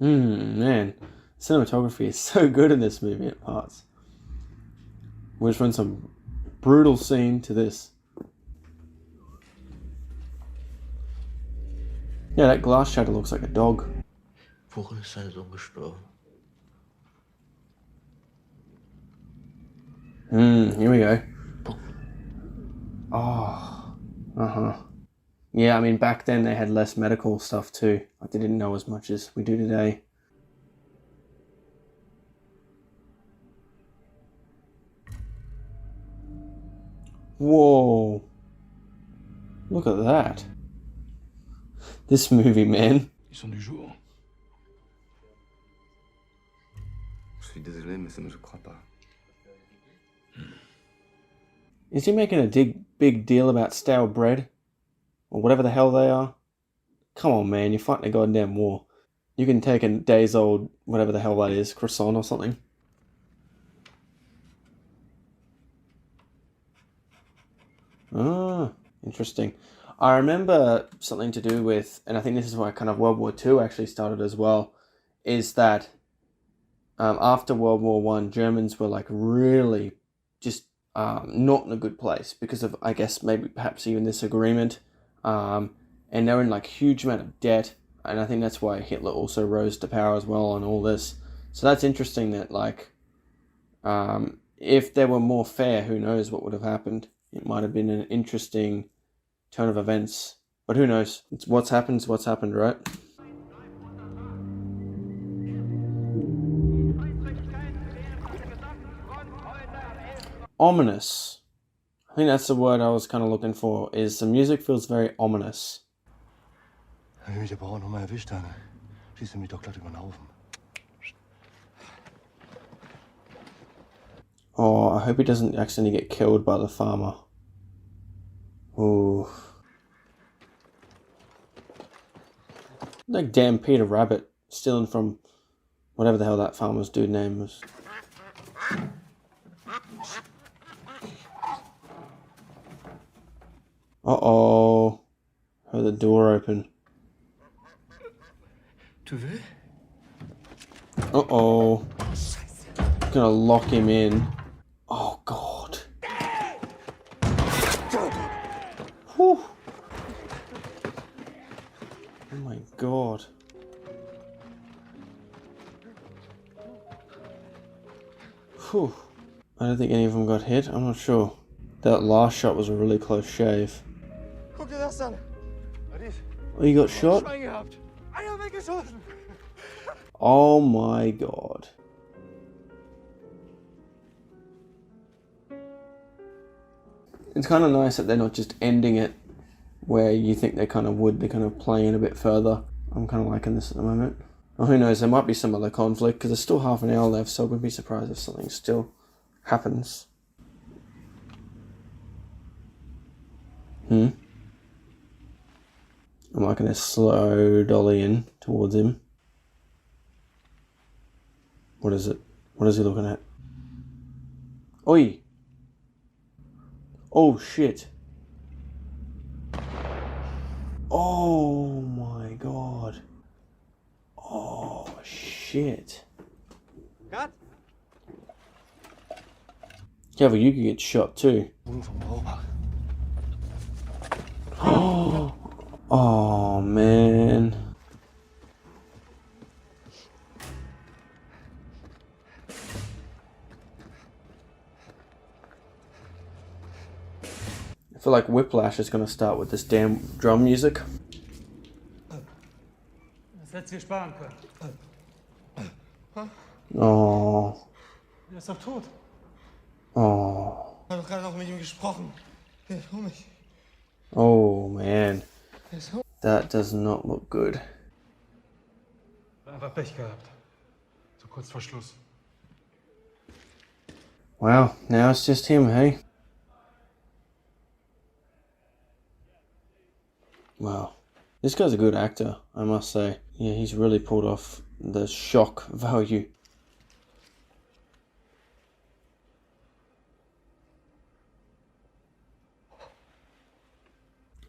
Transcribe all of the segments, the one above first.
Man, cinematography is so good in this movie at parts. We just went some brutal scene to this. Yeah, that glass shadow looks like a dog. Worin ist seine Sohn gestorben? Here we go. Oh, yeah, I mean, back then they had less medical stuff too. Like, they didn't know as much as we do today. Whoa. Look at that. This movie, man. Ils sont du jour. Je suis désolé, mais ça ne se croit pas. Is he making a big deal about stale bread? Or whatever the hell they are? Come on, man, you're fighting a goddamn war. You can take a days old, whatever the hell that is, croissant or something. Ah, interesting. I remember something to do with, and I think this is why kind of World War II actually started as well, is that after World War One, Germans were like really just not in a good place because of, I guess, maybe perhaps even this agreement. And they were in like huge amount of debt, and I think that's why Hitler also rose to power as well and all this. So that's interesting that like, if they were more fair, who knows what would have happened. It might have been an interesting turn of events, but who knows? It's what's happened, right? Ominous. I think that's the word I was kind of looking for, is the music feels very ominous. Wenn mich der Bauer nochmal erwischt, dann schießt er mich doch glatt über den Haufen. Oh, I hope he doesn't accidentally get killed by the farmer. Ooh. Like damn Peter Rabbit stealing from whatever the hell that farmer's dude name was. Uh-oh. Heard the door open. Tu veux? Uh-oh. Gonna lock him in. Oh, God. Whew. Oh, my God. Whew. I don't think any of them got hit. I'm not sure. That last shot was a really close shave. Guck dir das an. Oh, you got shot? Schwein gehabt. Eier weggeschossen. Oh my God. It's kind of nice that they're not just ending it where you think they kind of would. They're kind of playing a bit further. I'm kind of liking this at the moment. Well, who knows, there might be some other conflict because there's still half an hour left, so I wouldn't be surprised if something still happens. I'm liking this slow dolly in towards him. What is it? What is he looking at? Oi! Oh shit! Oh my God! Oh shit! Cut. Yeah, but you could get shot too. Oh man. I feel like Whiplash is going to start with this damn drum music. Das hättest du dir sparen können. Oh. Er ist doch tot. Oh. Ich habe doch gerade noch mit ihm gesprochen. Der ist um mich. Oh man. Der ist um. That does not look good. Einfach Pech gehabt. So kurz vor Schluss. Wow, now it's just him, hey? Wow. This guy's a good actor, I must say. Yeah, he's really pulled off the shock value.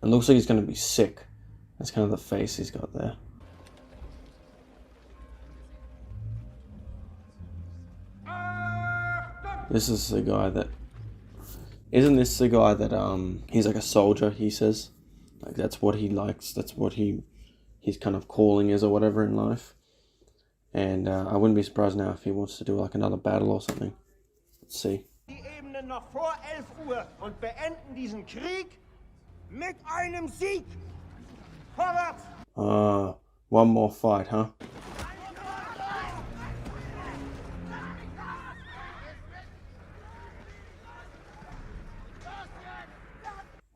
It looks like he's going to be sick. That's kind of the face he's got there. This is the guy that... Isn't this the guy that, he's like a soldier, he says? Like, that's what he likes, that's what his kind of calling is or whatever in life. And I wouldn't be surprised now if he wants to do like another battle or something. Let's see. Die Ebenen noch vor 11 Uhr und beenden diesen Krieg mit einem Sieg. Vorwärts! One more fight, huh?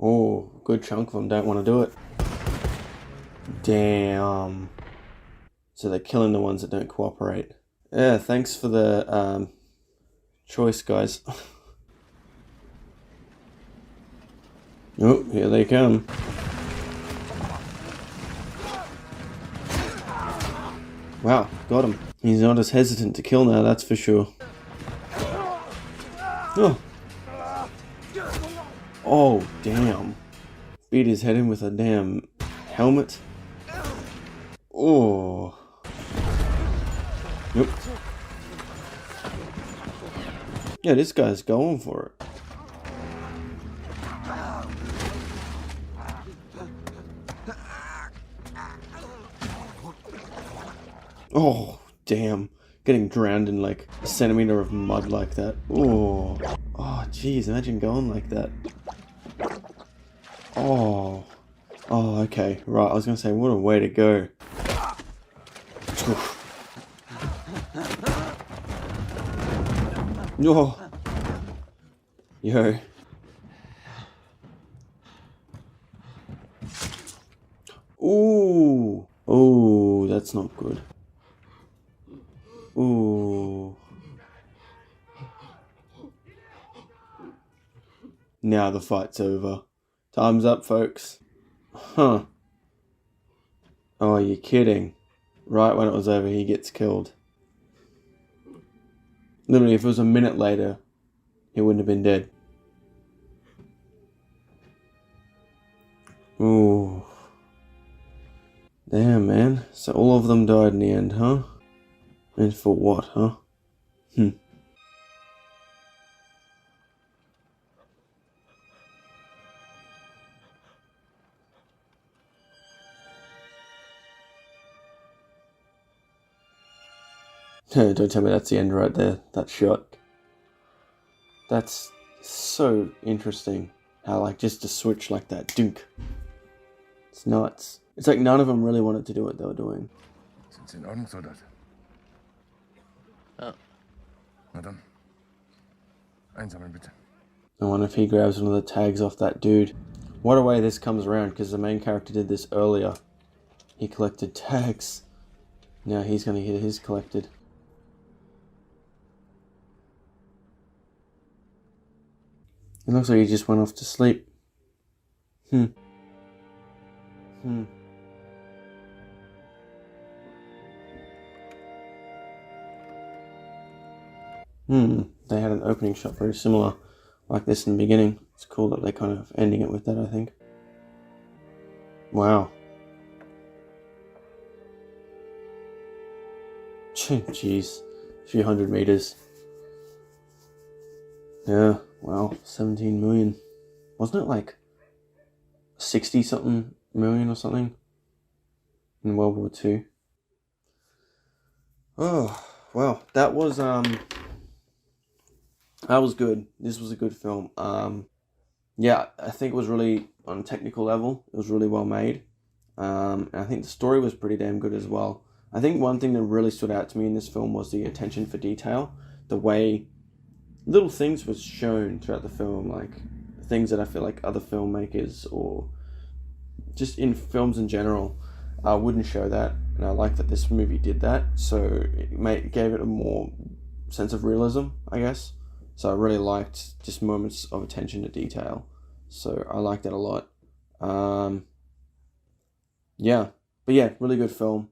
Oh, good chunk of them don't want to do it. Damn. So they're killing the ones that don't cooperate. Yeah, thanks for the choice, guys. Oh, here they come. Wow, got him. He's not as hesitant to kill now, that's for sure. Oh. Oh, damn. Beat his head in with a damn helmet. Oh. Yep. Yeah, this guy's going for it. Oh, damn. Getting drowned in like a centimeter of mud like that. Oh. Oh, jeez, imagine going like that. Oh. Oh, okay. Right, I was gonna say, what a way to go. Oh. Yo. Ooh. Oh, that's not good. Ooh. Now the fight's over. Time's up, folks. Huh. Oh, you're kidding. Right when it was over, he gets killed. Literally, if it was a minute later, he wouldn't have been dead. Ooh. Damn, man. So all of them died in the end, huh? And for what, huh? Don't tell me that's the end right there, that shot. That's so interesting. How like just to switch like that, dunk. It's nuts. It's like none of them really wanted to do what they were doing. Sind Sie in Ordnung, Soldat? Ja. Na dann. Einsammeln bitte. I wonder if he grabs one of the tags off that dude. What a way this comes around, because the main character did this earlier. He collected tags. Now he's going to get his collected. It looks like he just went off to sleep. They had an opening shot very similar like this in the beginning. It's cool that they're kind of ending it with that, I think. Wow. Jeez. A few hundred meters. Yeah, wow. 17 million. Wasn't it like 60 something million or something in World War II? Oh, wow. That was good. This was a good film. Yeah, I think it was really, on a technical level, it was really well made. And I think the story was pretty damn good as well. I think one thing that really stood out to me in this film was the attention for detail. The way little things was shown throughout the film, like things that I feel like other filmmakers or just in films in general wouldn't show that. And I like that this movie did that. So it gave it a more sense of realism, I guess. So I really liked just moments of attention to detail. So I liked that a lot. Yeah, but yeah, really good film.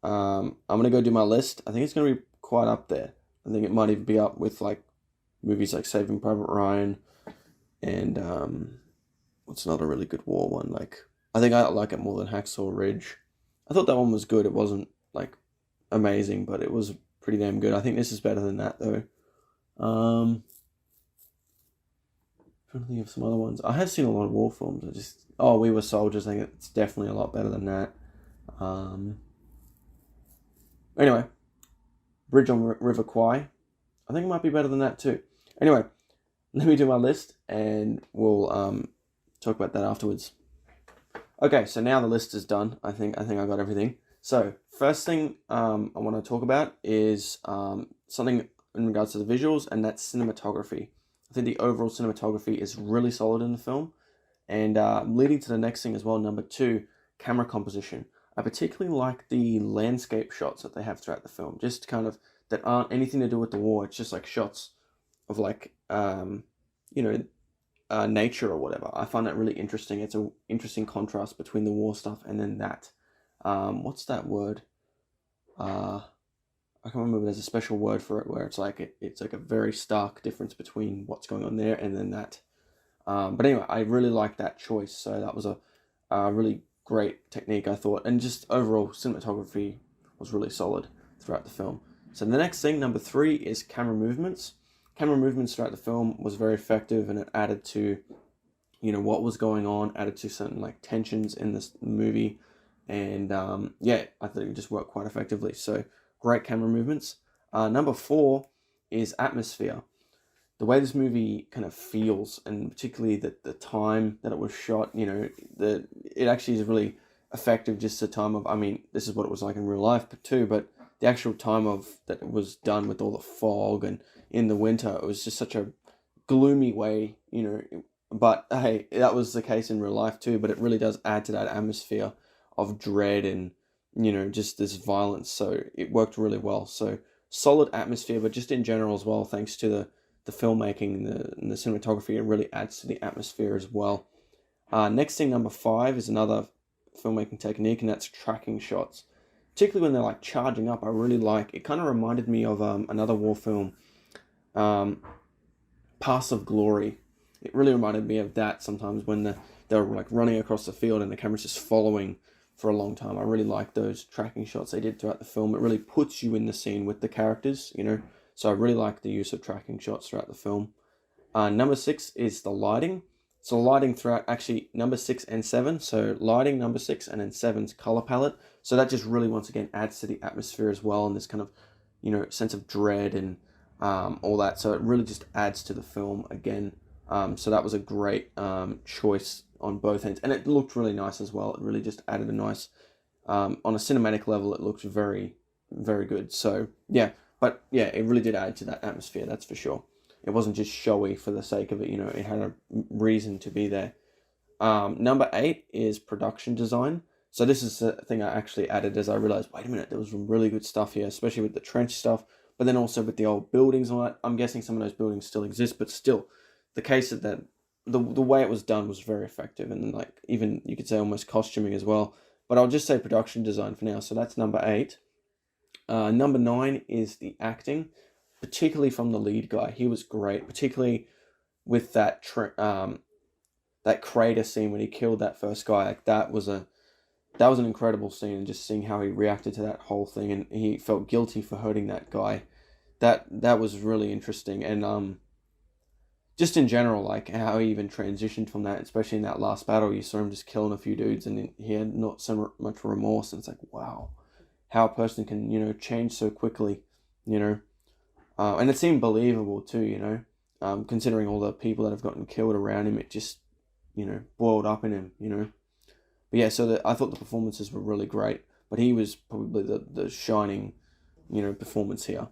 I'm going to go do my list. I think it's going to be quite up there. I think it might even be up with like movies like Saving Private Ryan and what's another really good war one? Like, I think I like it more than Hacksaw Ridge. I thought that one was good. It wasn't like amazing, but it was pretty damn good. I think this is better than that though. trying to think of some other ones. I have seen a lot of war films. Oh, We Were Soldiers. I think it's definitely a lot better than that. Anyway, Bridge on River Kwai. I think it might be better than that too. Anyway, let me do my list and we'll talk about that afterwards. Okay, so now the list is done. I think I got everything. So first thing I want to talk about is something in regards to the visuals, and that's cinematography. I think the overall cinematography is really solid in the film, and leading to the next thing as well, number 2, camera composition. I particularly like the landscape shots that they have throughout the film, just kind of that aren't anything to do with the war. It's just like shots of like nature or whatever. I find that really interesting. It's an interesting contrast between the war stuff and then that. What's that word? I can't remember, but there's a special word for it where it's like a very stark difference between what's going on there and then that. But anyway, I really like that choice. So that was a really great technique, I thought, and just overall cinematography was really solid throughout the film. So the next thing, number 3, is camera movements. Camera movements throughout the film was very effective, and it added to, what was going on, added to certain like tensions in this movie, and I think it just worked quite effectively. So great camera movements. Number 4 is atmosphere. The way this movie kind of feels, and particularly the time that it was shot, it actually is really effective. Just the time of, this is what it was like in real life, but the actual time of that it was done with all the fog and in the winter, it was just such a gloomy way, but hey, that was the case in real life too, but it really does add to that atmosphere of dread and, just this violence. So it worked really well. So solid atmosphere, but just in general as well, thanks to the filmmaking and the cinematography, it really adds to the atmosphere as well. Next thing, number 5, is another filmmaking technique, and that's tracking shots. Particularly when they're like charging up, I really like. It kind of reminded me of another war film, Paths of Glory. It really reminded me of that sometimes when they're like running across the field and the camera's just following for a long time. I really like those tracking shots they did throughout the film. It really puts you in the scene with the characters, So I really like the use of tracking shots throughout the film. Number 6 is the lighting. So lighting throughout, actually, number 6 and 7. So lighting, number 6, and then 7's color palette. So that just really, once again, adds to the atmosphere as well, and this kind of, sense of dread and all that. So it really just adds to the film again. So that was a great choice on both ends. And it looked really nice as well. It really just added a nice, on a cinematic level, it looked very, very good. So, yeah. But, yeah, it really did add to that atmosphere, that's for sure. It wasn't just showy for the sake of it, it had a reason to be there. Number 8 is production design. So this is the thing I actually added as I realized, wait a minute, there was some really good stuff here, especially with the trench stuff, but then also with the old buildings and all that. I'm guessing some of those buildings still exist, but still, the case of that, the way it was done was very effective, and like even you could say almost costuming as well. But I'll just say production design for now. So that's number 8. Number 9 is the acting, particularly from the lead guy. He was great, particularly with that that crater scene when he killed that first guy. Like that was an incredible scene, and just seeing how he reacted to that whole thing, and he felt guilty for hurting that guy. That was really interesting, and just in general, like how he even transitioned from that, especially in that last battle. You saw him just killing a few dudes, and he had not so much remorse. And it's like, wow, how a person can change so quickly, and it seemed believable too, considering all the people that have gotten killed around him. It just boiled up in him, But yeah, so I thought the performances were really great, but he was probably the shining, performance here.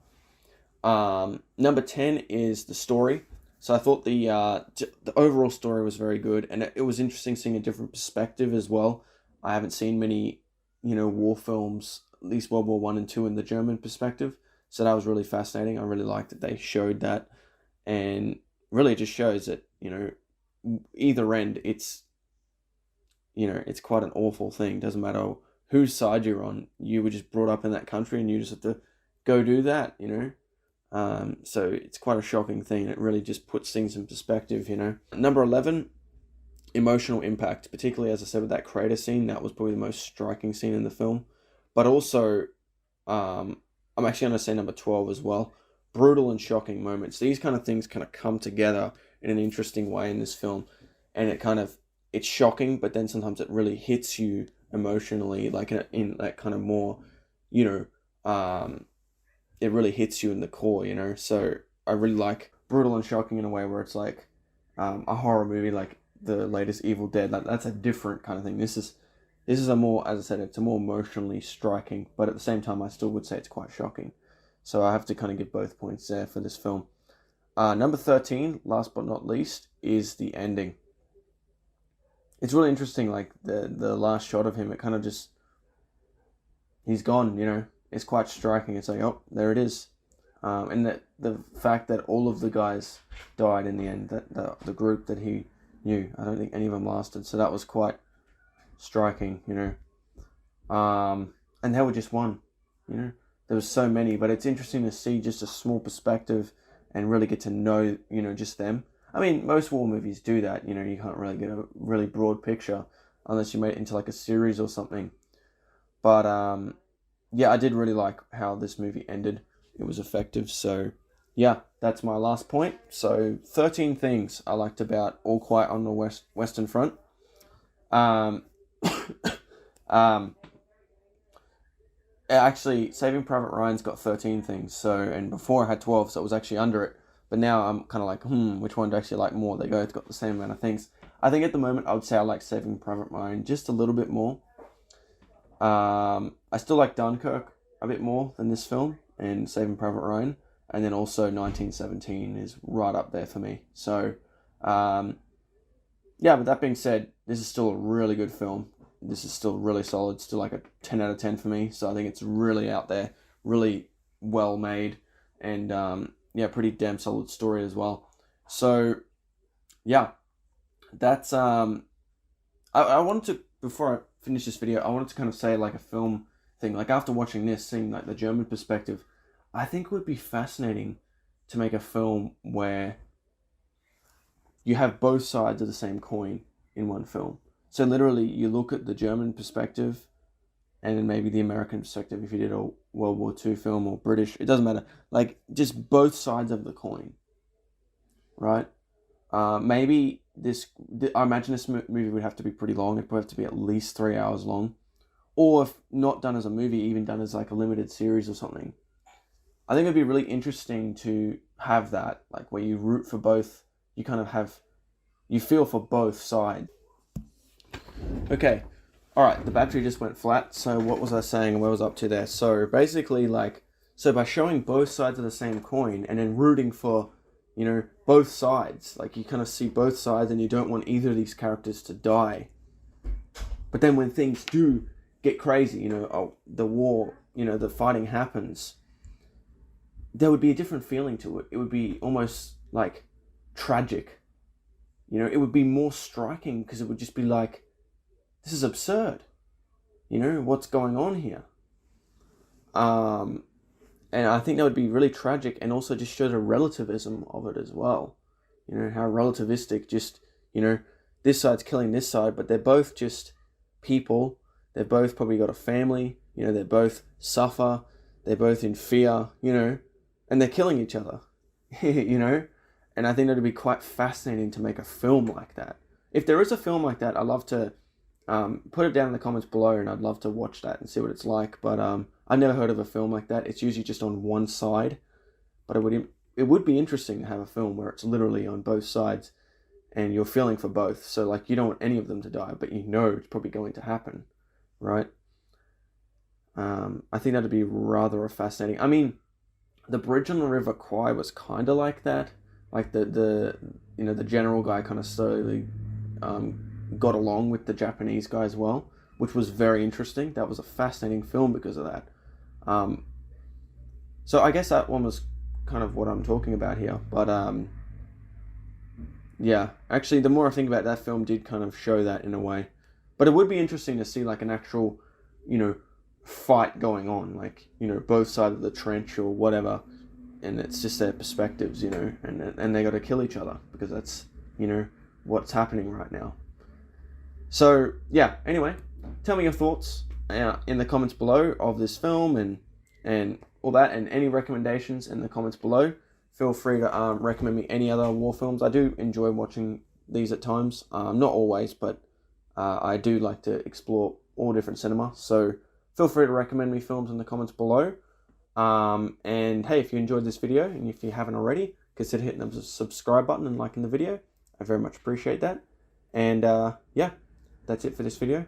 Number 10 is the story. So I thought the overall story was very good, and it was interesting seeing a different perspective as well. I haven't seen many, war films, at least World War 1 and 2, in the German perspective. So that was really fascinating. I really liked that they showed that, and really it just shows that, either end, it's quite an awful thing. Doesn't matter whose side you're on. You were just brought up in that country, and you just have to go do that, So it's quite a shocking thing. It really just puts things in perspective, Number 11, emotional impact, particularly, as I said, with that crater scene. That was probably the most striking scene in the film. But also, I'm actually going to say number 12 as well. Brutal and shocking moments. These kind of things kind of come together in an interesting way in this film. And it's shocking, but then sometimes it really hits you emotionally, like in that kind of more, it really hits you in the core, So I really like brutal and shocking in a way where it's like a horror movie, like the latest Evil Dead. That's a different kind of thing. This is a more, as I said, it's a more emotionally striking, but at the same time, I still would say it's quite shocking. So I have to kind of give both points there for this film. Number 13, last but not least, is the ending. It's really interesting, like the last shot of him, it kind of just, he's gone, It's quite striking. It's like, oh, there it is. And that the fact that all of the guys died in the end, that the group that he knew, I don't think any of them lasted. So that was quite striking, And they were just one, There was so many, but it's interesting to see just a small perspective and really get to know, just them. I mean, most war movies do that, you can't really get a really broad picture unless you made it into like a series or something. But, yeah, I did really like how this movie ended. It was effective. So, yeah, that's my last point. So, 13 things I liked about All Quiet on the Western Front. Actually, Saving Private Ryan's got 13 things. So, and before I had 12, so it was actually under it. But now I'm kind of like, which one do I actually like more? They both got the same amount of things. I think at the moment I would say I like Saving Private Ryan just a little bit more. I still like Dunkirk a bit more than this film and Saving Private Ryan. And then also 1917 is right up there for me. So, yeah, with that being said, this is still a really good film. This is still really solid. Still like a 10 out of 10 for me. So I think it's really out there, really well made, and yeah, pretty damn solid story as well. So, yeah, that's I wanted to, before I finish this video, I wanted to kind of say like a film thing. Like after watching this, seeing like the German perspective, I think it would be fascinating to make a film where you have both sides of the same coin in one film. So literally, you look at the German perspective, and then maybe the American perspective if you did a World War II film, or British. It doesn't matter. Like, just both sides of the coin, right? Maybe I imagine this movie would have to be pretty long. It'd probably have to be at least 3 hours long. Or if not done as a movie, even done as like a limited series or something. I think it'd be really interesting to have that, like where you root for both. You kind of you feel for both sides. Okay, alright, the battery just went flat, so what was I saying and where was I up to there? So basically, so by showing both sides of the same coin and then rooting for, both sides, like you kind of see both sides and you don't want either of these characters to die. But then when things do get crazy, the war, the fighting happens, there would be a different feeling to it. It would be almost like tragic. It would be more striking because it would just be like, this is absurd. What's going on here? And I think that would be really tragic, and also just show the relativism of it as well. How relativistic, just, this side's killing this side, but they're both just people. They've both probably got a family. They both suffer. They're both in fear, and they're killing each other, And I think that would be quite fascinating to make a film like that. If there is a film like that, I'd love to put it down in the comments below, and I'd love to watch that and see what it's like. But I've never heard of a film like that. It's usually just on one side. But it would be interesting to have a film where it's literally on both sides and you're feeling for both. So like you don't want any of them to die, but it's probably going to happen, right? I think that'd be rather fascinating. I mean, the Bridge on the River Kwai was kind of like that. Like the general guy kind of slowly got along with the Japanese guy as well, which was very interesting. That was a fascinating film because of that. So I guess that one was kind of what I'm talking about here. But yeah, actually, the more I think about it, that film did kind of show that in a way. But it would be interesting to see like an actual, fight going on, like, both sides of the trench or whatever, and it's just their perspectives, and they got to kill each other because that's, what's happening right now. So yeah, anyway, tell me your thoughts in the comments below of this film and all that, and any recommendations in the comments below. feel free to recommend me any other war films. I do enjoy watching these at times. Not always, but I do like to explore all different cinema. So feel free to recommend me films in the comments below. And hey, if you enjoyed this video, and if you haven't already, consider hitting the subscribe button and liking the video. I very much appreciate that. And yeah, that's it for this video.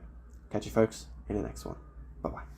Catch you folks in the next one. Bye-bye.